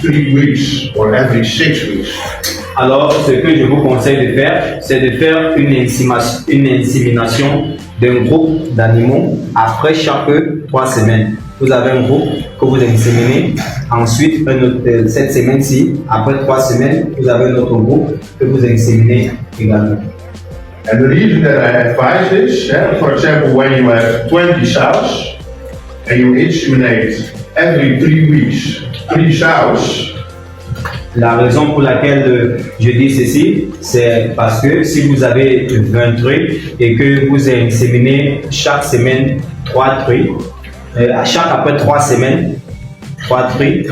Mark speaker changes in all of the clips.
Speaker 1: 3 weeks or every 6 weeks.
Speaker 2: Alors, ce que je vous conseille de faire, c'est de faire une insémination d'un groupe d'animaux après chaque 3 semaines. Vous avez un groupe que vous inséminez, ensuite cette semaine-ci, après 3 semaines, vous avez un autre groupe que vous inséminez également.
Speaker 1: And the reason that I advise this, for example, when you have 20 sows and you inseminate every 3 weeks, 3 sows.
Speaker 2: La raison pour laquelle je dis ceci, c'est parce que si vous avez 20 truies et que vous inséminez chaque semaine 3 truies, après 3 semaines, 3 truies,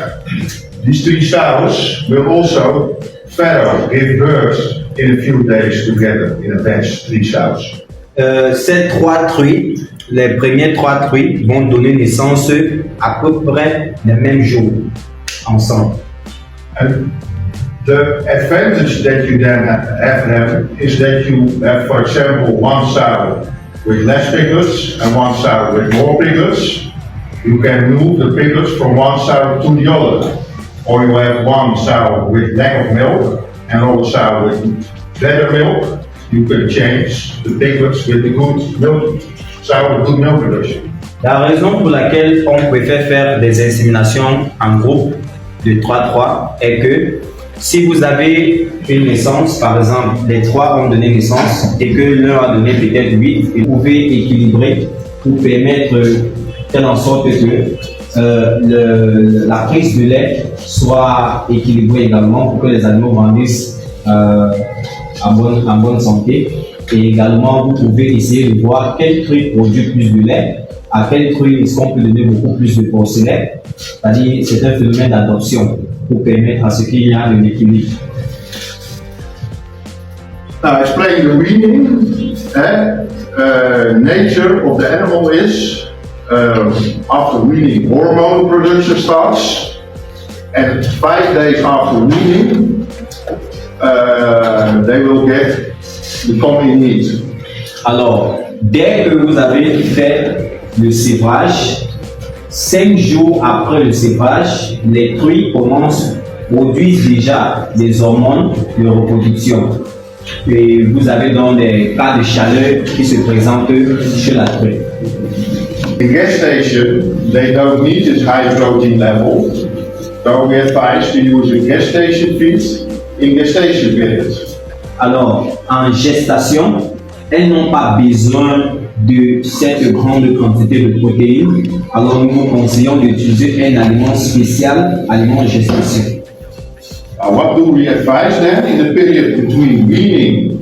Speaker 1: these 3 sows will also further give birth in a few days together in a batch, 3 sows.
Speaker 2: Ces 3 truies, les premières 3 truies vont donner naissance à peu près le même jour, ensemble.
Speaker 1: And the advantage that you then have is that you have, for example, 1 sow with less piglets and 1 sow with more piglets. You can move the piglets from 1 sow to the other. Or you have 1 sow with lack of milk and another sow with better milk. You can change the piglets with the good milk, sow with good milk production.
Speaker 2: La raison pour laquelle on préfère faire des inséminations en groupe de 3-3 est que si vous avez une naissance, par exemple, les 3 ont donné naissance et que l'un a donné peut-être 8, vous pouvez équilibrer pour permettre faire en sorte que la prise de lait soit équilibrée également pour que les animaux grandissent en bonne santé. Et également, vous pouvez essayer de voir quel truc produit plus de lait, à quel truc est-ce qu'on peut donner beaucoup plus de porcelaine. C'est-à-dire, c'est un phénomène d'adoption pour permettre à ce qu'il y ait un équilibre.
Speaker 1: Now, explain the weaning. Nature of the animal is after weaning, hormone production starts, and 5 days after weaning, they will get the coming meat.
Speaker 2: Alors, dès que vous avez fait le sévrage, 5 jours après le sévrage, les truies produisent déjà des hormones de reproduction. Et vous avez donc des cas de chaleur qui se présentent chez la truie.
Speaker 1: In gestation, they don't need this high protein level, so we advise to use a gestation feed in gestation period.
Speaker 2: Alors, en gestation, elles n'ont pas besoin de cette grande quantité de protéines. Alors, nous vous conseillons d'utiliser un aliment spécial, aliment de gestation.
Speaker 1: What do we advise then in the period between weaning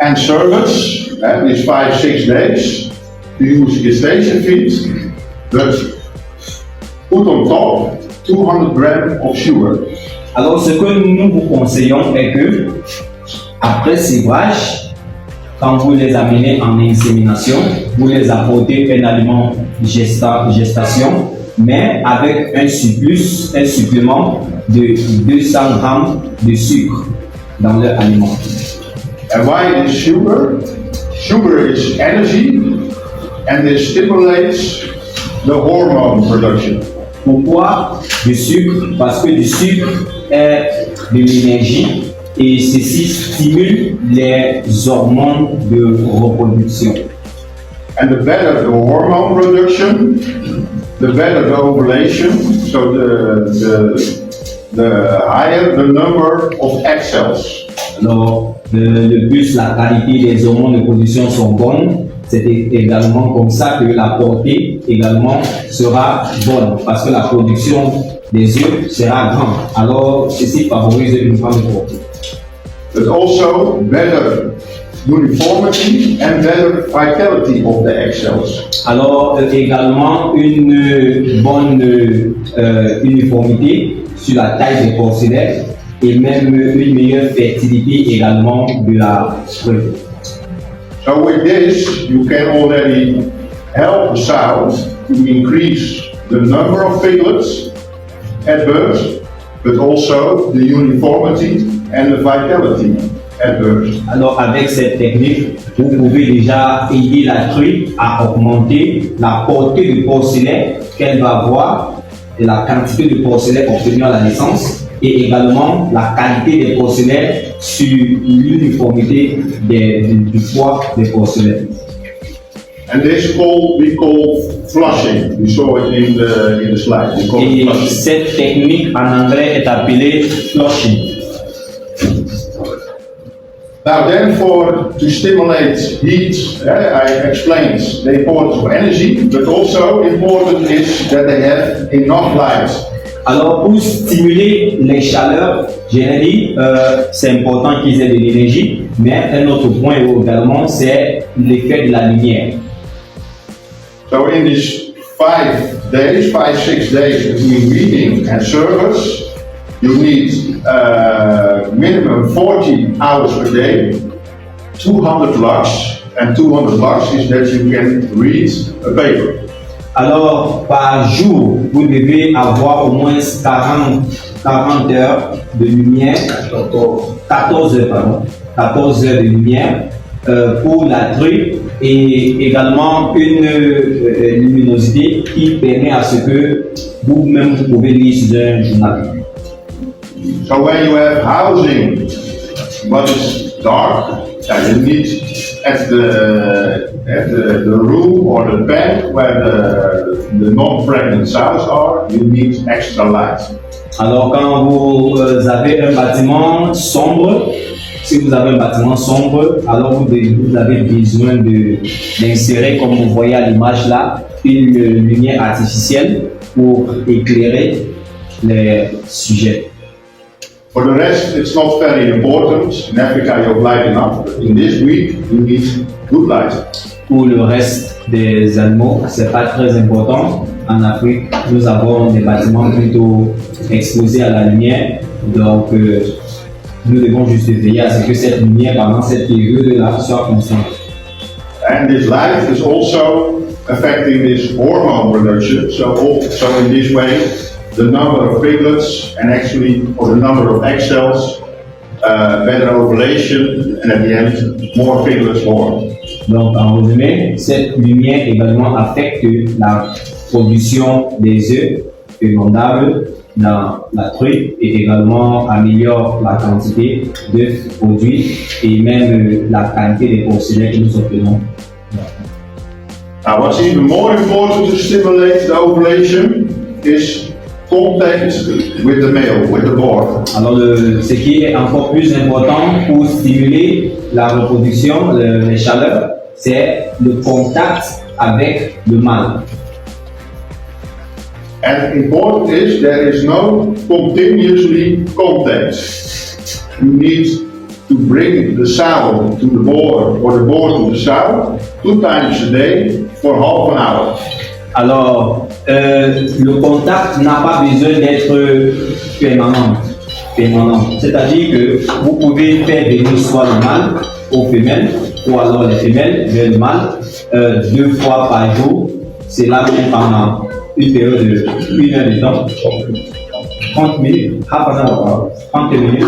Speaker 1: and service, these 5-6 days, to use gestation feed, but put on top 200 grams of sugar.
Speaker 2: Alors, ce que nous vous conseillons est que, après sévrage, quand vous les amenez en insémination, vous les apportez un aliment gestation, mais avec un supplément de 200 grammes de sucre dans leur aliment.
Speaker 1: And why is sugar? Sugar is energy and it stimulates the hormone production.
Speaker 2: Pourquoi du sucre? Parce que du sucre est de l'énergie et ceci stimule les hormones de reproduction.
Speaker 1: And the better the hormone production, the better the ovulation, so the higher the number of egg cells.
Speaker 2: Alors, le plus la qualité des hormones de production sont bonnes, c'est également comme ça que la portée également sera bonne, parce que la production des œufs sera grande. Alors, ceci favorise une grande portée.
Speaker 1: But also better uniformity and better vitality of the egg cells.
Speaker 2: Alors, également une bonne uniformité sur la taille des porcelaines et même une meilleure fertilité également de la truie.
Speaker 1: So with this, you can already help the sow to increase the number of piglets at birth, but also the uniformity and the vitality at birth.
Speaker 2: Alors avec cette technique, vous pouvez déjà aider la truie à augmenter la portée de porcelaine qu'elle va avoir de la quantité de porcelaine obtenue à la naissance et également la qualité des porcelaines sur l'uniformité du poids des porcelaines.
Speaker 1: And this we call flushing. We saw it in the slide. We call it
Speaker 2: Et
Speaker 1: flushing.
Speaker 2: cette technique en anglais est appelée flushing.
Speaker 1: Now then, to stimulate heat, I explained the importance of energy, but also important is that they have enough light.
Speaker 2: Alors pour stimuler les chaleurs, j'ai dit, c'est important qu'ils aient de l'énergie, mais un autre point également, c'est l'effet de la lumière.
Speaker 1: So in these 5 days, 6 days between reading and service, you need minimum 40 hours per day, 200 lux, and 200 lux is that you can read a paper.
Speaker 2: Alors, par jour, vous devez avoir au moins 40 heures de lumière, 14 heures, pardon, 14 heures de lumière pour la truie et également une luminosité qui permet à ce que vous-même vous pouvez lire sur un journal.
Speaker 1: So when you have housing, what is dark, you need at the room or the pen where the non-pregnant sows are, you need extra light.
Speaker 2: Alors quand vous avez un bâtiment sombre, si vous avez un bâtiment sombre, alors vous avez besoin d'insérer, comme vous voyez à l'image là, une lumière artificielle pour éclairer les sujets.
Speaker 1: For the rest, it's not very important. In Africa, you have light enough. But in this week, you need good light.
Speaker 2: Pour le reste des animaux, c'est pas très important. En Afrique, nous avons des bâtiments plutôt exposés à la lumière, donc nous devons juste veiller à ce que cette lumière pendant cette période-là soit constante.
Speaker 1: And this light is also affecting this hormone production. So in this way, the number of piglets and actually, or the number of egg cells, better ovulation, and at the end, more piglets born.
Speaker 2: Donc, en résumé, cette lumière également affecte la production des œufs fécondables dans la truie et également améliore la quantité d'œufs produits et même la qualité des porcelaines que nous obtenons.
Speaker 1: Now, what's even more important to stimulate the ovulation is contact with the male, with the boar.
Speaker 2: Alors, ce qui est encore plus important pour stimuler la reproduction, les chaleurs, c'est le contact avec le mâle.
Speaker 1: And important is there is no continuously contact. You need to bring the sow to the boar or the boar to the sow 2 times a day for half an hour.
Speaker 2: Alors, le contact n'a pas besoin d'être permanent. C'est-à-dire que vous pouvez faire venir soit le mâle aux femelles, ou alors les femelles vers le mâle 2 fois par jour. C'est là même pendant une période de 1 heure de temps, 30 minutes, 30 minutes,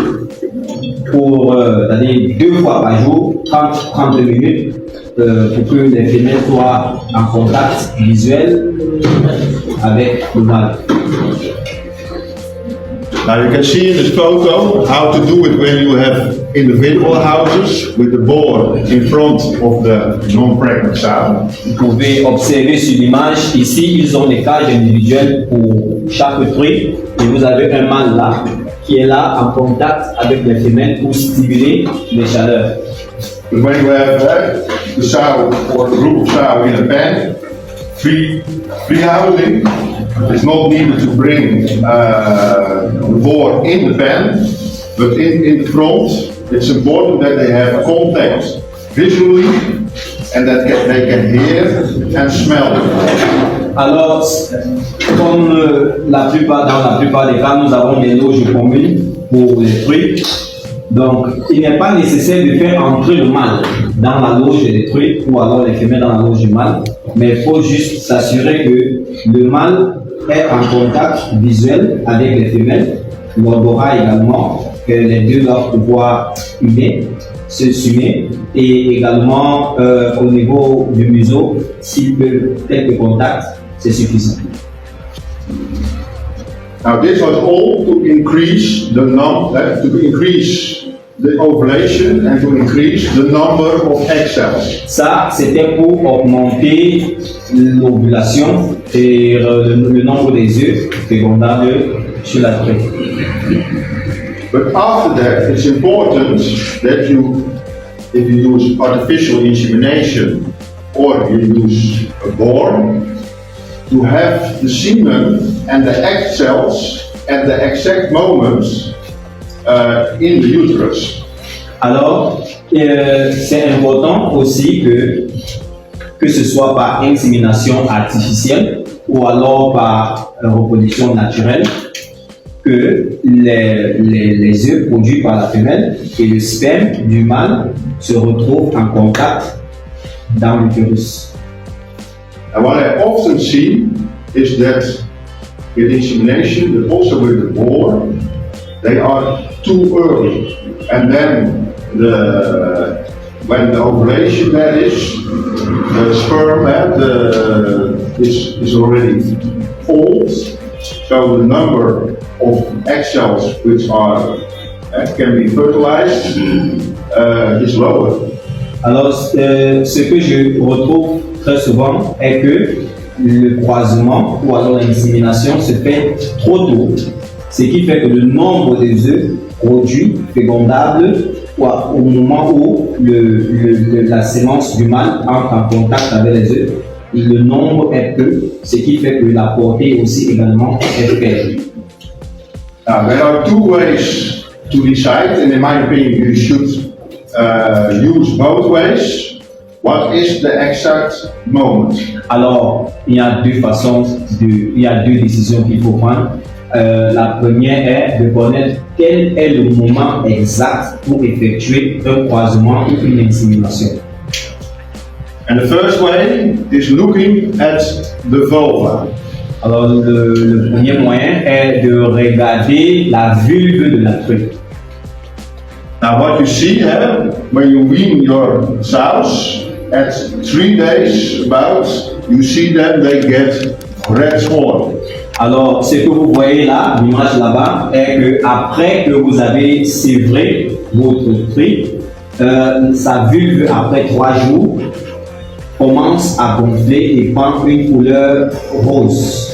Speaker 2: pour c'est-à-dire 2 fois par jour, 30 minutes, pour que les femelles soient en contact visuel avec le mâle.
Speaker 1: Now you can see in this photo how to do it when you have individual houses with the boar in front of the non-pregnant sow.
Speaker 2: Vous pouvez observer sur l'image, ici ils ont des cages individuelles pour chaque truie et vous avez un mâle là qui est là en contact avec les femelles pour stimuler les chaleurs.
Speaker 1: But when you have the sow or a group of sow in a pen, free housing, it's not needed to bring the boar in the pen, but in the front, it's important that they have contact visually and that they can hear and smell.
Speaker 2: Alors, comme dans la plupart des cas, nous avons des loges communes pour les truies. Donc, il n'est pas nécessaire de faire entrer le mâle dans la loge des truies ou alors les femelles dans la loge du mâle, mais il faut juste s'assurer que le mâle est en contact visuel avec les femelles, l'odorat également, que les deux doivent pouvoir se sumer et également au niveau du museau, s'il peut quelques contacts, c'est suffisant.
Speaker 1: Now this was all to increase the ovulation and to increase the number of egg cells.
Speaker 2: Ça, c'était pour augmenter l'ovulation et le nombre des œufs fécondables sur la truite.
Speaker 1: But after that, it's important that you, if you use artificial insemination or you use a boar, to have the semen and the egg cells at the exact moments in the uterus.
Speaker 2: Alors, c'est important aussi que ce soit par insémination artificielle ou alors par reproduction naturelle, que les œufs produits par la femelle et le sperme du mâle se retrouvent en contact dans l'utérus.
Speaker 1: And what I often see is that with insemination, but also with the boar, they are too early. And then when the ovulation that is, the sperm is already old. So the number of egg cells which can be fertilized is lower.
Speaker 2: Alors, ce que je retrouve très souvent est que le croisement ou alors l'insémination se fait trop tôt, ce qui fait que le nombre des œufs produits fécondables au moment où la sémence du mâle entre en contact avec les œufs, le nombre est peu, ce qui fait que la portée aussi également est faible.
Speaker 1: Now, there are two ways to decide, and in my opinion, you should use both ways. What is the exact moment?
Speaker 2: Alors, il y a deux décisions qu'il faut prendre. La première est de connaître quel est le moment exact pour effectuer un croisement ou une insémination.
Speaker 1: And the first way is looking at the vulva.
Speaker 2: Alors, le premier moyen est de regarder la vulve de la truite.
Speaker 1: Now, what you see when you wean your sows at 3 days, you see that they get red swollen.
Speaker 2: Alors, ce que vous voyez là, l'image là-bas, est que après que vous avez sévré votre truite, sa vulve après 3 jours commence à gonfler et prend une couleur rose.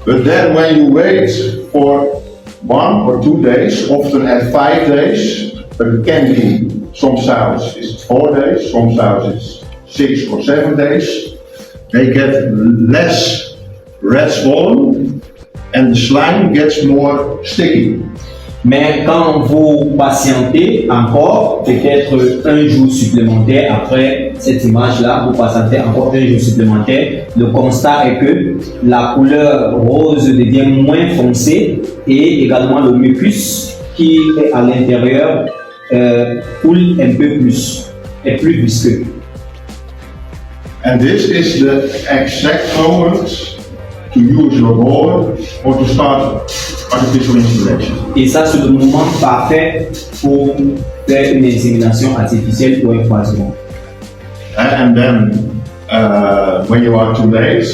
Speaker 1: But then when you wait for 1 or 2 days, often at 5 days, but it can be some sows it's 4 days, some sows it's 6 or 7 days, they get less red swollen and the slime gets more sticky.
Speaker 2: Mais quand vous patientez encore, peut-être un jour supplémentaire après cette image-là, vous patientez encore un jour supplémentaire, le constat est que la couleur rose devient moins foncée et également le mucus qui est à l'intérieur coule un peu plus, est plus visqueux.
Speaker 1: And this is the exact moment to use your board or to start artificial insemination.
Speaker 2: Et ça, c'est le moment parfait pour faire une insémination artificielle ou un croisement.
Speaker 1: And then, when you are too late,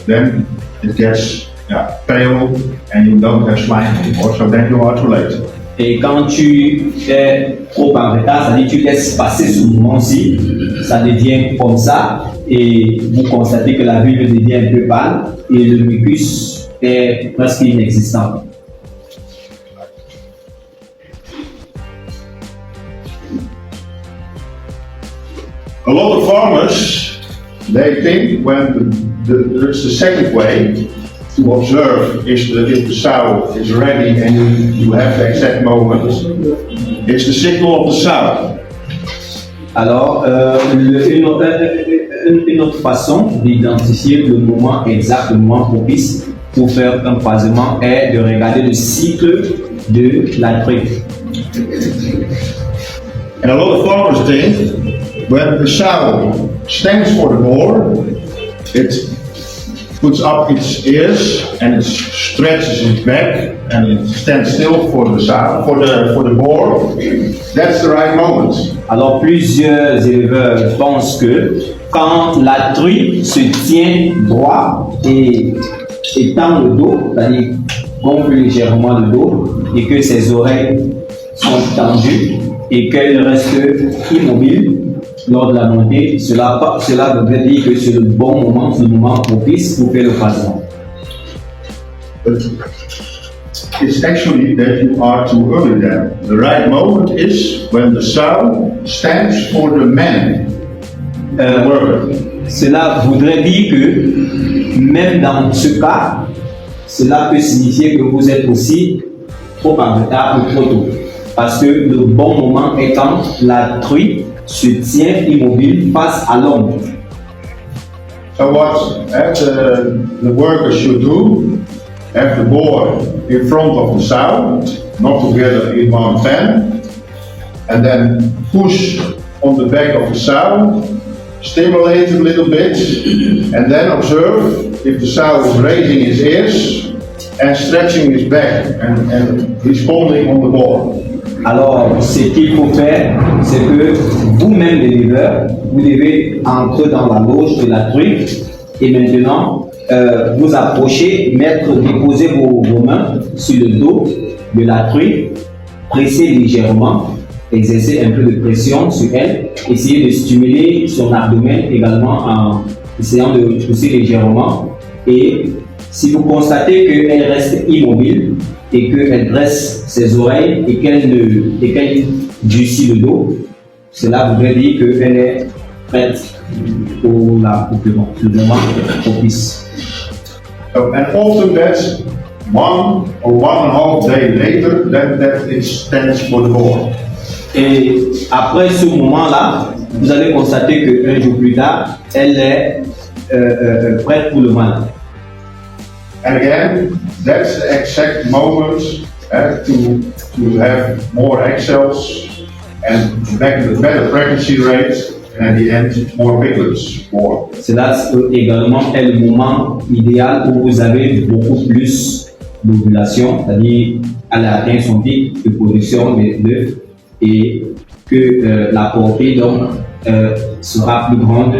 Speaker 1: then it gets pale and you don't have slime anymore, so then you are too late.
Speaker 2: Et quand tu es trop en retard, c'est-à-dire que tu laisses passer ce moment-ci, ça devient comme ça, et vous constatez que la vulve devient un peu pâle et le mucus est presque inexistant.
Speaker 1: A lot of farmers, they think when there's the second way to observe if the sow is ready and you have the exact moment, it's the signal of the sow.
Speaker 2: Alors, une autre façon d'identifier le moment exact, le moment propice pour faire un croisement est de regarder le cycle de la truite.
Speaker 1: And a lot of farmers think when the sow stands for the boar, it puts up its ears and it stretches its back and it stands still for the sow, for the boar. That's the right moment.
Speaker 2: Alors plusieurs éleveurs pensent que quand la truite se tient droit et étend le dos, c'est-à-dire gonfle légèrement le dos et que ses oreilles sont tendues et qu'elle reste immobile lors de la montée, cela voudrait dire que c'est le bon moment, le moment propice pour faire le croisement.
Speaker 1: It's actually that you are too early there. The right moment is when the sow stands for the man, the worker.
Speaker 2: Cela voudrait dire que même dans ce cas, cela peut signifier que vous êtes aussi trop en retard ou trop tôt. Parce que le bon moment est quand la truie se tient immobile face à l'homme.
Speaker 1: So what the worker should do, have the boar in front of the sow, not together in one fan, and then push on the back of the sow, stimulate a little bit, and then observe if the sow is raising his ears and stretching his back and responding on the boar.
Speaker 2: Alors, ce qu'il faut faire, c'est que vous-même, l'éleveur, vous devez entrer dans la loge de la truie et maintenant vous approcher, déposer vos mains sur le dos de la truie, presser légèrement, exercer un peu de pression sur elle, essayer de stimuler son abdomen également en essayant de pousser légèrement. Et si vous constatez qu'elle reste immobile et qu'elle dresse ses oreilles et qu'elle durcit le dos, cela voudrait dire qu'elle est prête pour le moment propice.
Speaker 1: So, and often that's 1 or 1.5 days later that it stands for the boar.
Speaker 2: Et après ce moment-là, vous allez constater qu'un jour plus tard, elle est prête pour le mâle.
Speaker 1: And again, that's the exact moment to have more egg cells and to make a better pregnancy rate, and at the end, more piglets born.
Speaker 2: Cela également est le moment idéal où vous avez beaucoup plus d'ovulation, c'est-à-dire elle a atteint son pic de production d'œufs et que la portée donc sera plus grande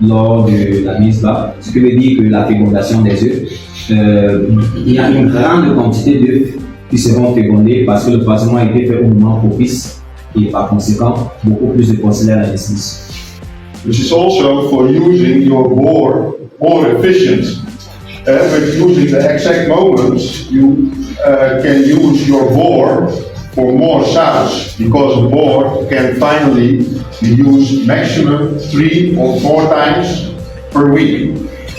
Speaker 2: lors de la mise bas, ce qui veut dire que la fécondation des œufs, il y a une grande quantité d'œufs qui seront fécondés parce que le croisement a été fait au moment propice et par conséquent beaucoup plus de porcelaine à la naissance.
Speaker 1: Which is also for using your boar more efficient. With using the exact moments, you can use your boar for more sows because the boar can finally be used maximum 3 or 4 times per week.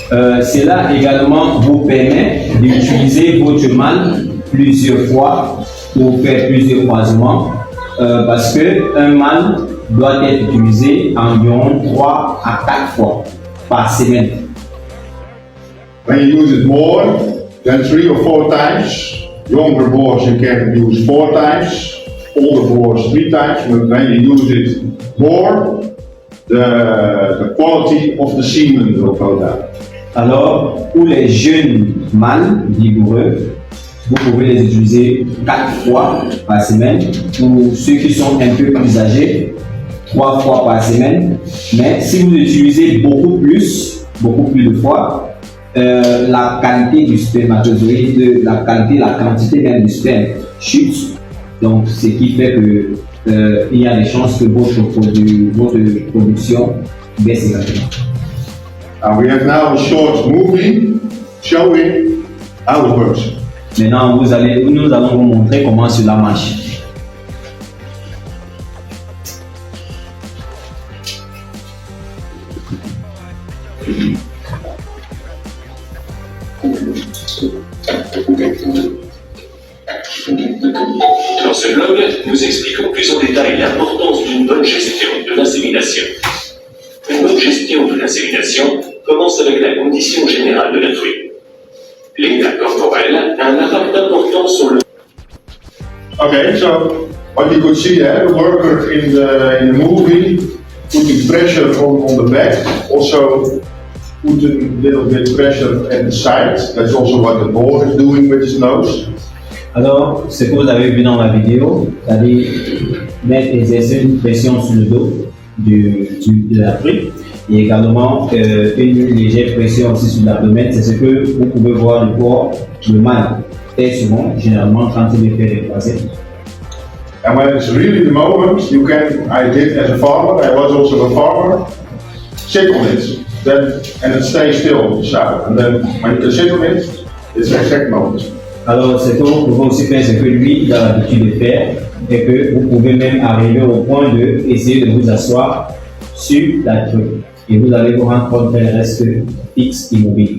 Speaker 2: Cela également vous permet d'utiliser votre mâle plusieurs fois pour faire plusieurs croisements parce qu'un mâle doit être utilisé environ 3 à 4 fois par semaine.
Speaker 1: When you use it more than 3 or 4 times, younger boars you can use 4 times, older boars 3 times, but when you use it more, the quality of the semen will go down.
Speaker 2: Alors, pour les jeunes mâles vigoureux, vous pouvez les utiliser 4 fois par semaine. Pour ceux qui sont un peu plus âgés, 3 fois par semaine. Mais si vous utilisez beaucoup plus de fois, la qualité du spermatozoïde, la quantité même du sperme chute. Donc, ce qui fait que il y a des chances que votre production baisse également.
Speaker 1: We have now a short movie showing how it works.
Speaker 2: Maintenant, nous allons vous montrer comment cela marche.
Speaker 3: Dans ce blog, nous expliquons plus en détail l'importance d'une bonne gestion de l'insémination. Une bonne gestion de l'insémination commence avec la condition générale de la truie. L'état corporel a un impact important sur le...
Speaker 1: Okay, so what you could see there, the worker in the movie putting pressure on the back, also putting a little bit pressure at the side. That's also what the boar is doing with his nose.
Speaker 2: Alors, ce que vous avez vu dans la vidéo, c'est-à-dire exercer une pression sur le dos de la truie, Et également, une légère pression aussi sur l'abdomen, c'est ce que vous pouvez voir le corps, le mâle, très souvent, généralement quand il est fait déplacer.
Speaker 1: And when it's really the moment, you can, I did as a farmer, I was also a farmer, sit on it, then, and it stays still, the sow. And then when you can sit on it, it's the exact moment.
Speaker 2: Alors, c'est que vous pouvez aussi faire ce que lui a l'habitude de faire, et que vous pouvez même arriver au point de essayer de vous asseoir sur la truie. Et vous allez vous rendre compte qu'elle reste fixe, immobile.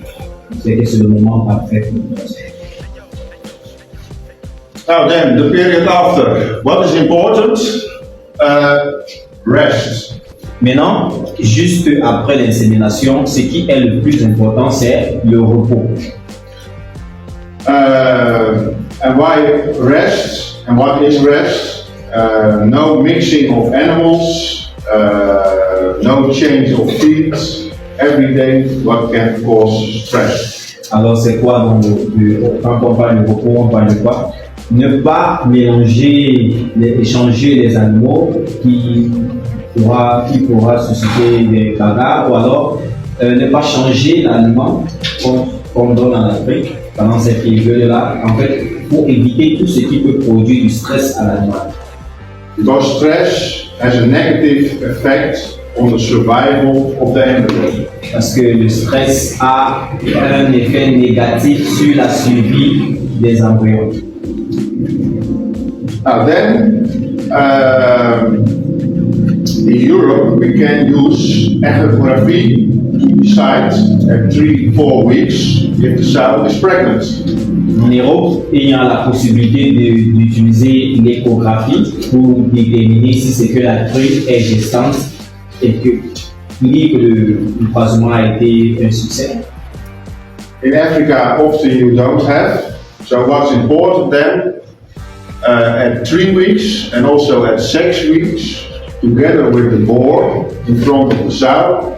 Speaker 2: C'est que c'est le moment parfait pour vous.
Speaker 1: Now then, the period after. What is important? Rest.
Speaker 2: Maintenant, juste après l'insémination, ce qui est le plus important, c'est le repos.
Speaker 1: And why rest? And what is rest? No mixing of animals, no change of feeds every day, what can cause stress.
Speaker 2: Alors, c'est quoi donc, quand on parle de repos, on parle de quoi? Ne pas échanger les animaux qui pourra susciter des bagarres, ou alors ne pas changer l'aliment qu'on donne en Afrique pendant cette période-là, en fait, pour éviter tout ce qui peut produire du stress à l'animal.
Speaker 1: Because stress has a negative effect on the survival of the embryo.
Speaker 2: Parce que le stress a un effet négatif sur la survie des embryons.
Speaker 1: Now then, in Europe, we can use echography to decide at 3-4 weeks if the sow is pregnant.
Speaker 2: En Europe, il y a la possibilité d'utiliser l'échographie pour déterminer si c'est que la truie est gestante et que le croisement a été un succès.
Speaker 1: In Africa, often you don't have. So what's important then, at 3 weeks and also at 6 weeks, together with the boar in front of the sow,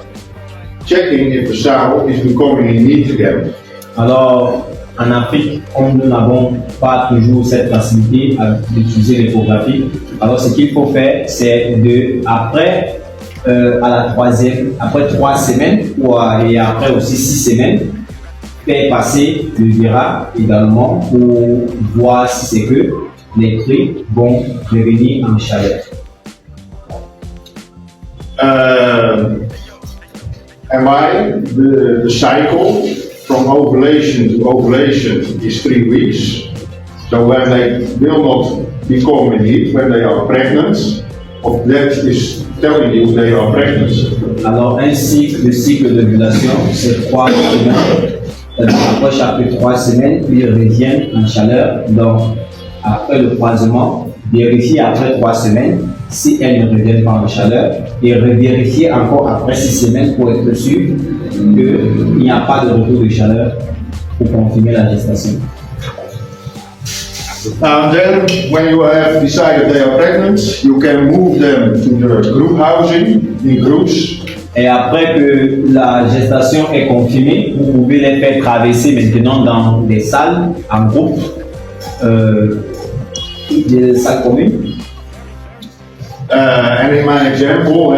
Speaker 1: checking if the sow is becoming in heat again.
Speaker 2: Alors, en Afrique, comme nous n'avons pas toujours cette facilité d'utiliser l'échographie, alors ce qu'il faut faire, c'est après 3 semaines, et après aussi 6 semaines, faire passer le vira également pour voir si c'est que les cris vont revenir en chaleur.
Speaker 1: And why the cycle from ovulation to ovulation is 3 weeks. So when they will not become in heat, when they are pregnant, of that is telling you they are pregnant.
Speaker 2: Alors le cycle d'ovulation, c'est 3 semaines. Après chaque 3 semaines, ils reviennent en chaleur. Donc après le croisement, vérifier après 3 semaines si elles ne reviennent pas en chaleur et revérifier encore après 6 semaines pour être sûr qu'il n'y a pas de retour de chaleur pour confirmer la gestation.
Speaker 1: And then when you have decided they are pregnant, you can move them to the group housing in groups.
Speaker 2: Et après que la gestation est confirmée, vous pouvez les faire traverser maintenant dans des salles en groupe, des salles communes.
Speaker 1: And in my example,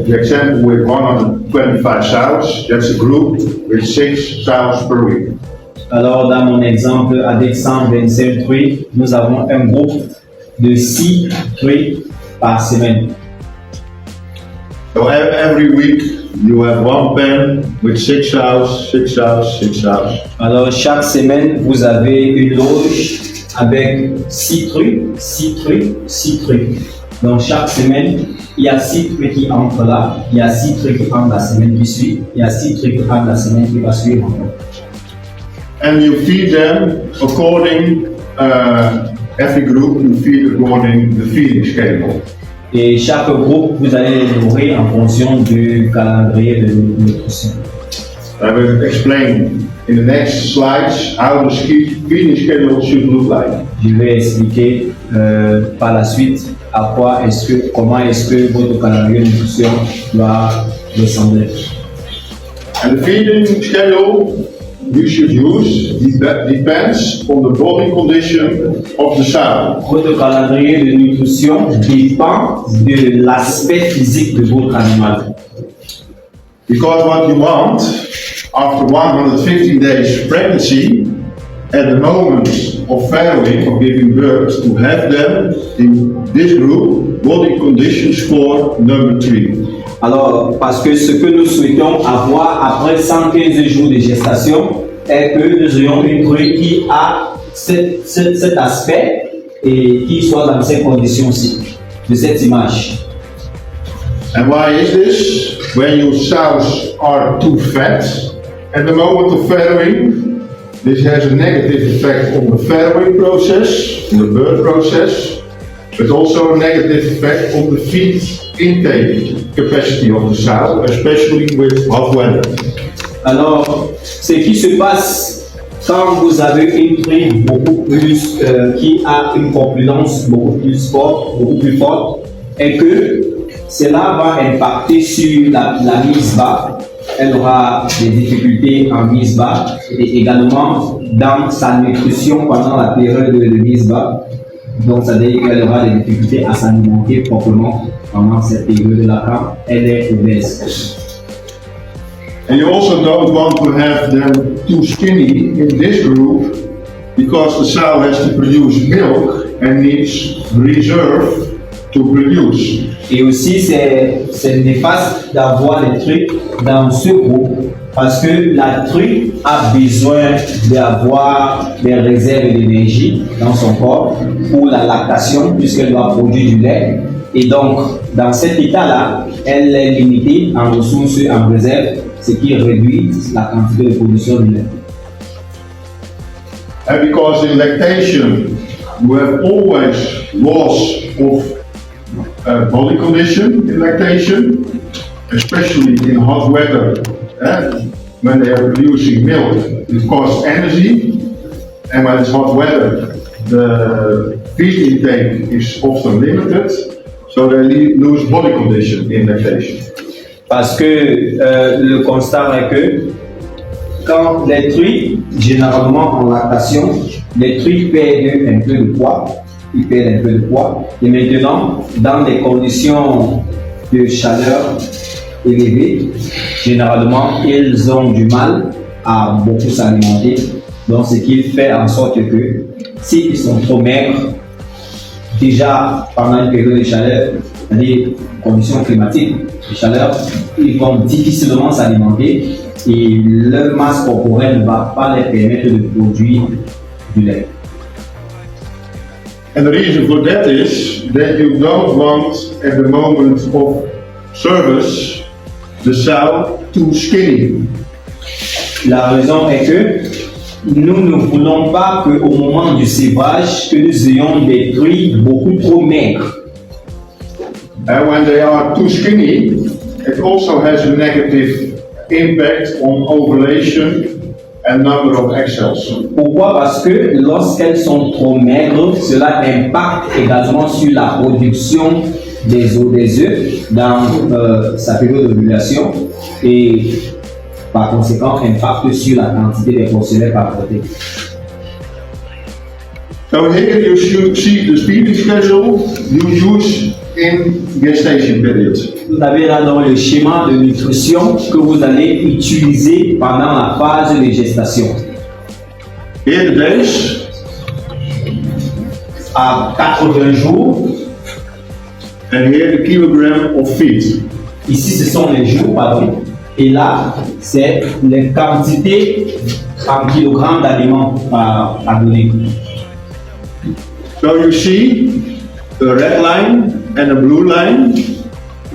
Speaker 1: the example with 125 sows, that's a group with 6 sows per week.
Speaker 2: Alors, dans mon exemple, avec 125 truies, nous avons un groupe de 6 truies par semaine.
Speaker 1: So every week you have one pen with 6 sows, 6 sows, 6 sows.
Speaker 2: Alors, chaque semaine, vous avez une loge avec 6 truies, 6 truies, 6 truies. Donc, chaque semaine, il y a 6 truies qui entrent là, il y a 6 truies qui entrent la semaine qui suit, il y a 6 truies qui entrent la semaine qui va suivre.
Speaker 1: And you feed them according, every group you feed according the feeding schedule.
Speaker 2: Et chaque groupe, vous allez les nourrir en fonction du calendrier de nutrition.
Speaker 1: I will explain in the next slides how the feeding schedule should look like.
Speaker 2: Je vais expliquer par la suite comment est-ce que votre calendrier de nutrition doit ressembler.
Speaker 1: And the feeding schedule you should use depends on the body condition of the sow.
Speaker 2: Votre calendrier de nutrition dépend de l'aspect physique de votre animal.
Speaker 1: Because what you want, after 115 days pregnancy, at the moment of farrowing, of giving birth, to have them in this group, body condition score number 3.
Speaker 2: Alors, parce que ce que nous souhaitons avoir après 115 jours de gestation est que nous ayons une truie qui a cet aspect et qui soit dans ces conditions-ci, de cette image.
Speaker 1: And why is this? When your sows are too fat, at the moment of farrowing, this has a negative effect on the farrowing process, on the birth process, but also a negative effect on the feed intake capacity of the sow, especially with hot weather.
Speaker 2: Alors, ce qui se passe quand vous avez une truie beaucoup plus, qui a une corpulence beaucoup plus forte, est que cela va impacter sur la mise bas. Elle aura des difficultés en mise bas et également dans sa nutrition pendant la période de mise bas. Donc, ça veut dire qu'elle aura des difficultés à s'alimenter proprement pendant cette période-là quand elle est obèse.
Speaker 1: And you also don't want to have them too skinny in this group because the sow has to produce milk and needs reserve to produce.
Speaker 2: Et aussi, c'est néfaste d'avoir des trucs dans ce groupe parce que la truie a besoin d'avoir des réserves d'énergie dans son corps pour la lactation puisqu'elle doit produire du lait. Et donc, dans cet état-là, elle est limitée en ressources, en réserve, ce qui réduit la quantité de production du lait.
Speaker 1: And because in lactation, you have always loss of body condition in lactation, especially in hot weather, when they are producing milk, it costs energy, and when it's hot weather, the feed intake is often limited, so they lose body condition in lactation.
Speaker 2: Parce que le constat est que quand les truies, généralement en lactation, les truies perdent un peu de poids. Ils perdent un peu de poids. Et maintenant, dans des conditions de chaleur élevées, généralement, ils ont du mal à beaucoup s'alimenter. Donc, ce qui fait en sorte que s'ils sont trop maigres, déjà pendant une période de chaleur, c'est-à-dire conditions climatiques de chaleur, ils vont difficilement s'alimenter et leur masse corporelle ne va pas les permettre de produire du lait.
Speaker 1: And the reason for that is that you don't want, at the moment of service, the sow too skinny.
Speaker 2: La raison est que nous ne voulons pas qu'au moment du sévrage, que nous ayons des truies beaucoup trop maigres.
Speaker 1: And when they are too skinny, it also has a negative impact on ovulation and number of egg cells.
Speaker 2: Pourquoi? Parce que lorsqu'elles sont trop maigres, cela impacte également sur la production des œufs dans sa période d'ovulation et par conséquent impacte sur la quantité des porcelaines par côté.
Speaker 1: So here you should see the feeding schedule you use in gestation period.
Speaker 2: Vous avez là dans le schéma de nutrition que vous allez utiliser pendant la phase de gestation.
Speaker 1: Here the days,
Speaker 2: À 80 jours,
Speaker 1: and here the kilogram of feed.
Speaker 2: ici ce sont les jours, pardon, et là c'est les quantités en kilogrammes d'aliments à donner.
Speaker 1: So you see the red line and the blue line.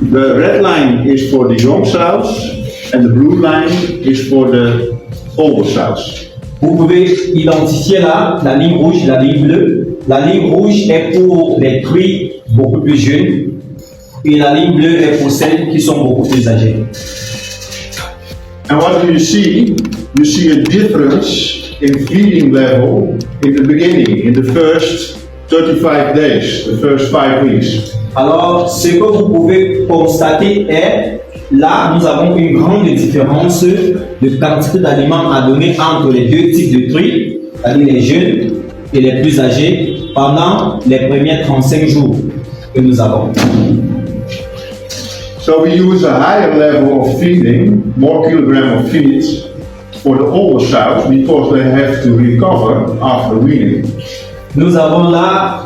Speaker 1: The red line is for the young sows and the blue line is for the older sows.
Speaker 2: Vous pouvez identifier là la ligne rouge, la ligne bleue. La ligne rouge est pour les truies beaucoup plus jeunes et la ligne bleue est pour celles qui sont beaucoup plus âgées.
Speaker 1: And what do you see? You see a difference in feeding level in the beginning, in the first 35 days, the first 5 weeks.
Speaker 2: Alors, ce que vous pouvez constater est, là, nous avons une grande différence de quantité d'aliments à donner entre les deux types de truies, c'est-à-dire les jeunes et les plus âgés, pendant les premiers 35 jours que nous avons.
Speaker 1: So So we use a higher level of feeding, more kilogram of feed for the older sows because they have to recover after weaning.
Speaker 2: Nous avons là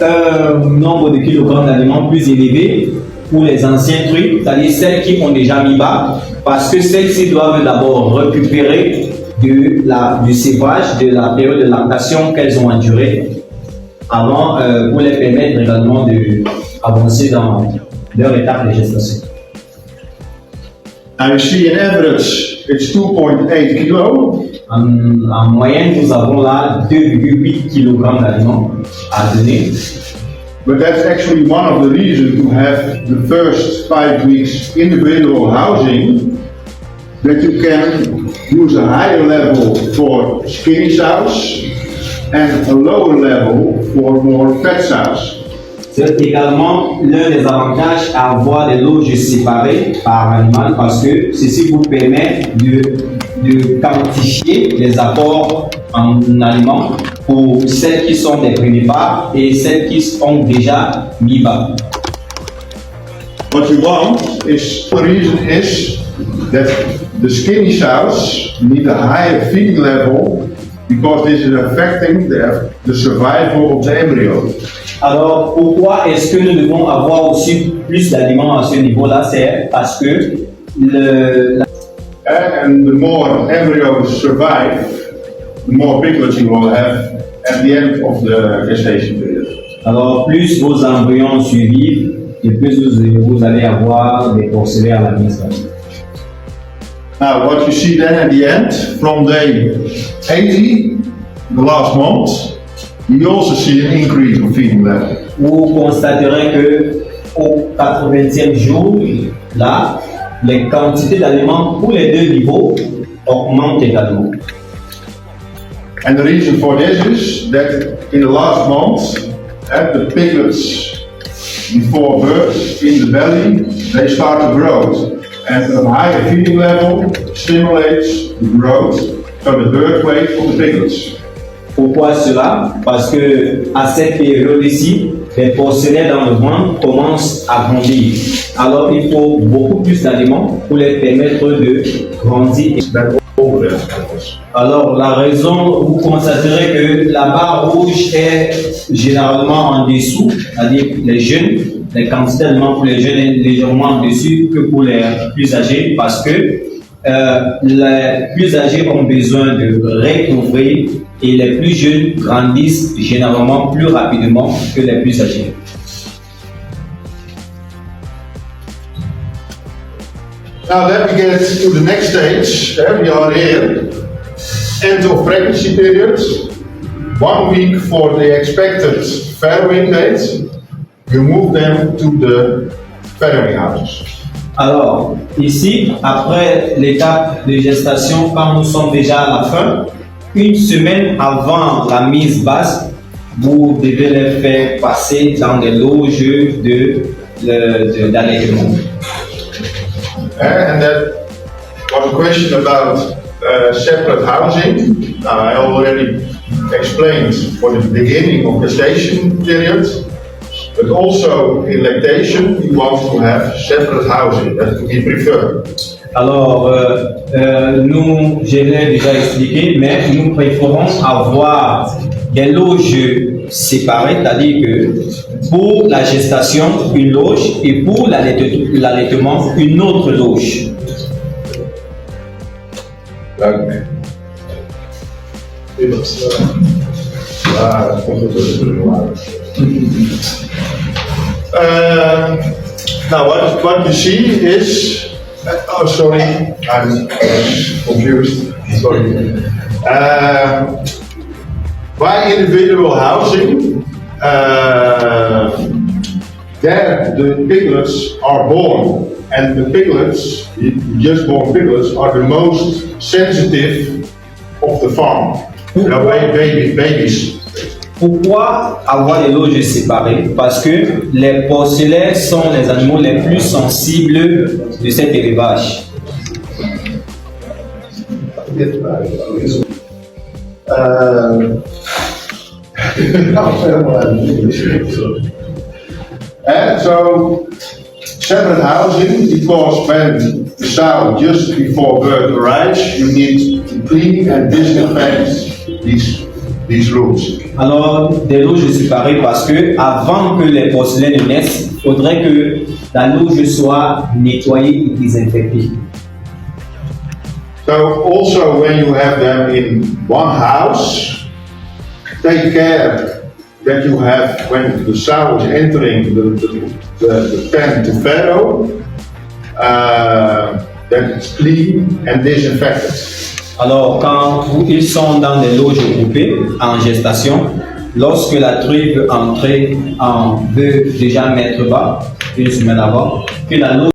Speaker 2: un nombre de kilogrammes d'aliments plus élevé pour les anciens truies, c'est-à-dire celles qui ont déjà mis bas, parce que celles-ci doivent d'abord récupérer du sévrage, de la période de lactation qu'elles ont endurée, avant pour les permettre également d'avancer dans leur étape de gestation.
Speaker 1: And you see in average it's 2.8 kilo.
Speaker 2: En moyenne, nous avons là 2,8 kg d'aliments à donner.
Speaker 1: But that's actually one of the reasons to have the first 5 weeks individual housing, that you can use a higher level for skinny sows and a lower level for more fat sows.
Speaker 2: C'est également l'un des avantages à avoir des loges séparées par animal parce que ceci vous permet de quantifier les apports en aliments pour celles qui sont des premiers pas et celles qui sont déjà mis bas.
Speaker 1: What you want is, the reason is that the skinny sows need a higher feeding level because this is affecting the survival of the embryo.
Speaker 2: Alors, pourquoi est-ce que nous devons avoir aussi plus d'aliments à ce niveau-là? C'est parce que
Speaker 1: And the more embryos survive, the more piglets you will have at the end of the gestation period.
Speaker 2: Alors, plus vos embryons survivent, et plus vous allez avoir des porcelains à la mise.
Speaker 1: Now, what you see then at the end, from day 80, the last month, you also see an increase of feeding level.
Speaker 2: Vous constaterez que au 80e jour, là, les quantités d'aliments pour les deux niveaux augmentent également.
Speaker 1: And the reason for this is that in the last month, at the piglets before birth in the belly, they start to grow. And a higher feeding level stimulates the growth of the birth weight of the piglets.
Speaker 2: Pourquoi cela? Parce que à cette période-ci, les porcelains dans le ventre commencent à grandir. Alors il faut beaucoup plus d'aliments pour les permettre de grandir. Alors la raison, vous constaterez que la barre rouge est généralement en dessous, c'est-à-dire les jeunes, les quantités d'aliments pour les jeunes est légèrement en dessus que pour les plus âgés parce que les plus âgés ont besoin de recouvrir et les plus jeunes grandissent généralement plus rapidement que les plus âgés.
Speaker 1: Now then we get to the next stage. We are here. End of pregnancy period. 1 week for the expected farrowing date. You move them to the farrowing houses.
Speaker 2: Alors, ici, après l'étape de gestation, quand nous sommes déjà à la fin, 1 semaine avant la mise basse, vous devez les faire passer dans des loges d'allaitement.
Speaker 1: And that was a question about separate housing. Now, I already explained for the beginning of gestation period, but also in lactation, you want to have separate housing. That's to be preferred.
Speaker 2: Alors, je l'ai déjà expliqué, mais nous préférons avoir des loges séparées, c'est-à-dire que pour la gestation, une loge et pour l'allaitement, une autre loge.
Speaker 1: Okay. Now, what you see is. Oh, sorry, I'm confused. Sorry. By individual housing, there the piglets are born, and the piglets, just born piglets, are the most sensitive of the farm. Babies.
Speaker 2: Pourquoi avoir des loges séparées? Parce que les porcelains sont les animaux les plus sensibles de cet élevage.
Speaker 1: And so separate housing because when the sow just before birth arrives, you need to clean and disinfect these rooms.
Speaker 2: Alors, des loges séparées parce que avant que les porcelaines ne naissent, il faudrait que la loge soit nettoyée et désinfectée.
Speaker 1: So also when you have them in one house, take care that you have, when the sow is entering the pen to farrow, that it's clean and disinfected.
Speaker 2: Alors, quand ils sont dans des loges groupées en gestation, lorsque la truie veut entrer, veut déjà mettre bas, une semaine avant, que la loge